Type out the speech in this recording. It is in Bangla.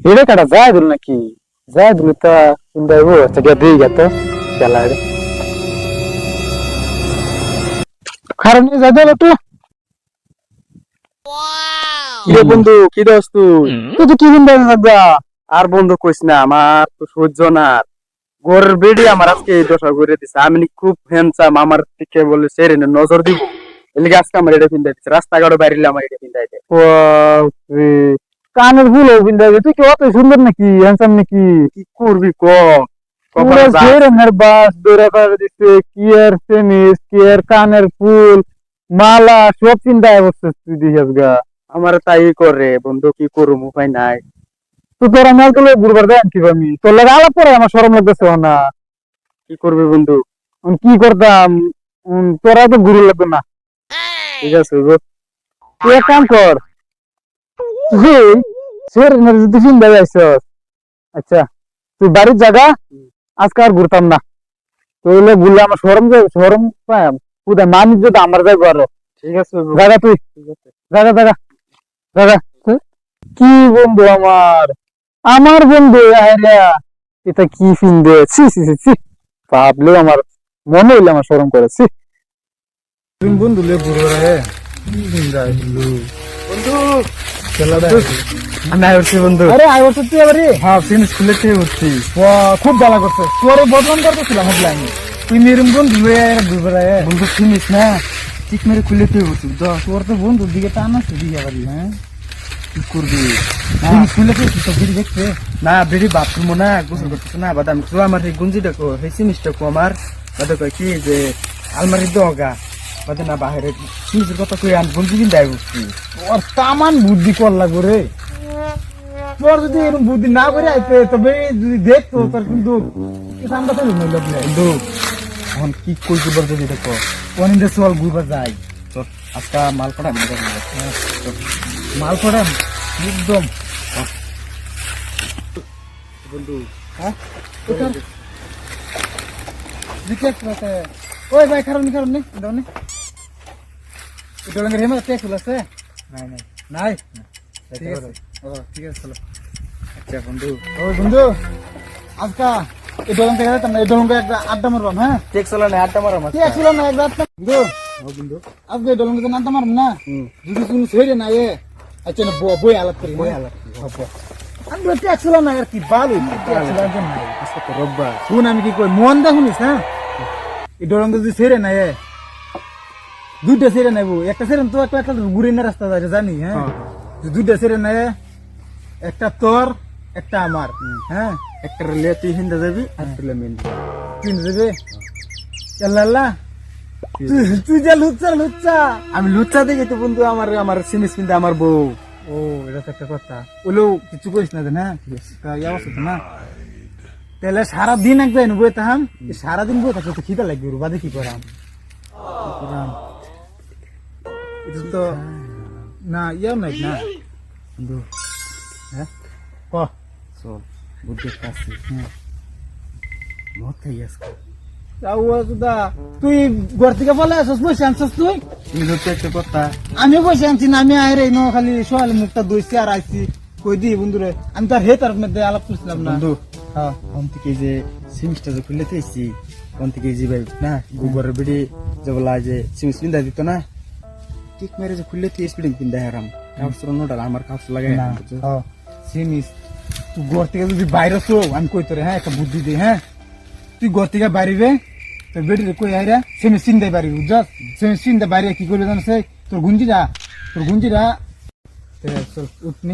এটা কাটা যায় দিল নাকি যায় দিল তা চিন্তা হইব গিয়ে দিয়ে গেত খেলা কারণ যাই দিল তো বন্ধু কি দোস তুই তুই তো কি চিন্তা লাগবা আর বন্ধু কইস না আমার তো সহ্য না গোর বেড়ি আমার আজকে এই দশা করে দিছে আমি খুব হ্যান্ডসাম আমার দিকে বলে সেরে নজর দিব এলিগে আজকে আমার এটা পিন্দাই দিচ্ছে রাস্তাঘাটে বাইরে আমার এটা পিন্দাই দেয় কানের ফুল চিন্তা তুই কি অত সুন্দর নাকি হ্যান্ডসাম নাকি কি করবি ক পুরো রঙের বাস দৌড়া করে দিচ্ছে কি আর সেমিস কি আর কানের ফুল মালা সব চিন্তায় বসছিস তুই দেখিস গা আমার তাই করে বন্ধু কি করুম উপায় নাই তুই তোরা মাল তোলে ঘুরবার দেন কি আমি তোর লাগে আলাপ করে আমার সরম লাগতেছে না কি করবি বন্ধু কি করতাম তোরা তো গুরু লাগবে না ঠিক আছে গো। তুই এক কাম কর তুই চিন্তা যাইছ আচ্ছা তুই বাড়ির জায়গা আজকে আর ঘুরতাম না তুইলে ঘুরলে আমার সরম পাই পুরা মানিস যদি আমার যাইবো আরো ঠিক আছে গো। জায়গা তুই ঠিক আছে জায়গা জায়গা জায়গা কি বন্ধু আমার বন্ধু এটা কি ফিনবে ছি ছি ছি ছি ভাবলেও আমার মনে হইলে আমার সরম করে ছি তুমি বন্ধু লে বুড়ো রে বন্ধু খেলা আমি আইছি বন্ধু আরে আই বলছিস তুই আবার হ্যাঁ ফিনিশ খুলে থেকে উঠছি খুব জ্বালা করছে তোরে বদনাম করতেছিলাম হবলা আমি তুই মেরুম বন্ধু ঘুরে বন্ধু ফিনিশ না ঠিক মেরে খুলে থেকে উঠছি তোর তো বন্ধুর দিকে টান আছে দিকে আবার হ্যাঁ কি করবি খুলে তুই তো বিড়ি দেখছে না বেরি বাথরুম না গোসল করতেছে না বাদ আমি তো আমার এই গুঞ্জিটা কো এই সিনিসটা কো আমার বাদে কয় কি যে আলমারি দগা বাদে না বাহিরে সিনিসের কথা কই আমি গুঞ্জি দিন দাই উঠছি ওর তামান বুদ্ধি কর লাগবো রে তোর যদি এরকম বুদ্ধি না করে আইতে তবে যদি দেখতো তোর কিন্তু সামনে তো মূল্য বন্ধু এখন কি করছি বল যদি দেখো অনিন্দে চল ঘুরবা যাই চল আজকা মাল পড়া মাল পড়াম একদম বন্ধু হ্যাঁ ওই ভাই কারণ নে দাও নে এটা লঙ্গের হেমা টেক আছে নাই নাই নাই ঠিক আছে ও ঠিক আছে চলো আচ্ছা বন্ধু ও বন্ধু আজকা এই ডলং থেকে যেতাম না এই ডলং একটা আড্ডা মারবাম হ্যাঁ চেক চলা না আটটা মারা মাছ ঠিক ছিল না এক রাত বন্ধু বন্ধু আজকে এই ডলং থেকে আড্ডা মারব না যদি তুমি ছেড়ে না এ আচ্ছা না বই আলাপ করি বই আলাপ আমি টেক ছিল না আর কি ভালো আজকে তো রোববার শুন আমি কি কই মন দা শুনিস হ্যাঁ এই ডলং যদি ছেড়ে না এ দুইটা ছেড়ে নেব একটা ছেড়ে তো একটা ঘুরে না রাস্তা যায় জানি হ্যাঁ দুইটা ছেড়ে নেয় একটা তোর একটা আমার হ্যাঁ একটা লে তুই হিন্দা যাবি আর তুলে মেন তিন দেবে আল্লাহ তুই যা লুচ্চা আমি লুচ্চা দেখি তো বন্ধু আমার আমার সিমিস কিন্তু আমার বউ ও এটা তো একটা কথা ওলেও কিছু করিস না না অবস্থা না তাহলে সারাদিন এক যাই বই তাহাম সারাদিন বই থাকলে তো খিদা লাগবে বাদে কি করাম এটা তো না ইয়াও নাই না বন্ধু হ্যাঁ ক চল বুদ্ধি কাছে মত খাই আজকে তুই ঘর থেকে বলে আসস বসে আনছস তুই তুমি ধরতে একটা কথা আমি বসে আনছি না আমি আয় রে খালি সোয়ালি মুখটা দইছি আর আইছি কই দি বন্ধুরে আমি তো আর হে তার মধ্যে আলাপ করছিলাম না বন্ধু হ্যাঁ কোন থেকে যে সিমিসটা যে খুলে দিয়েছি কোন থেকে যে ভাই না গোবরের বেড়ে যে বলা যে সিমিস পিন্দা দিত না ঠিক মেরে যে খুলে দিয়ে স্পিডিং পিন্দা হারাম কাপড় নোটাল আমার কাপড় লাগাই না সিমিস তুই ঘর থেকে যদি বাইরে তো আমি কই তোরে হ্যাঁ একটা বুদ্ধি দিই হ্যাঁ তুই ঘর থেকে বাইরে তোর বেটি কই আইরা সিমিস চিন্তাই পারি বুঝছস সিমিস চিন্তা বাইরে কি করবে জানিস তোর গুঞ্জিরা চল উঠনি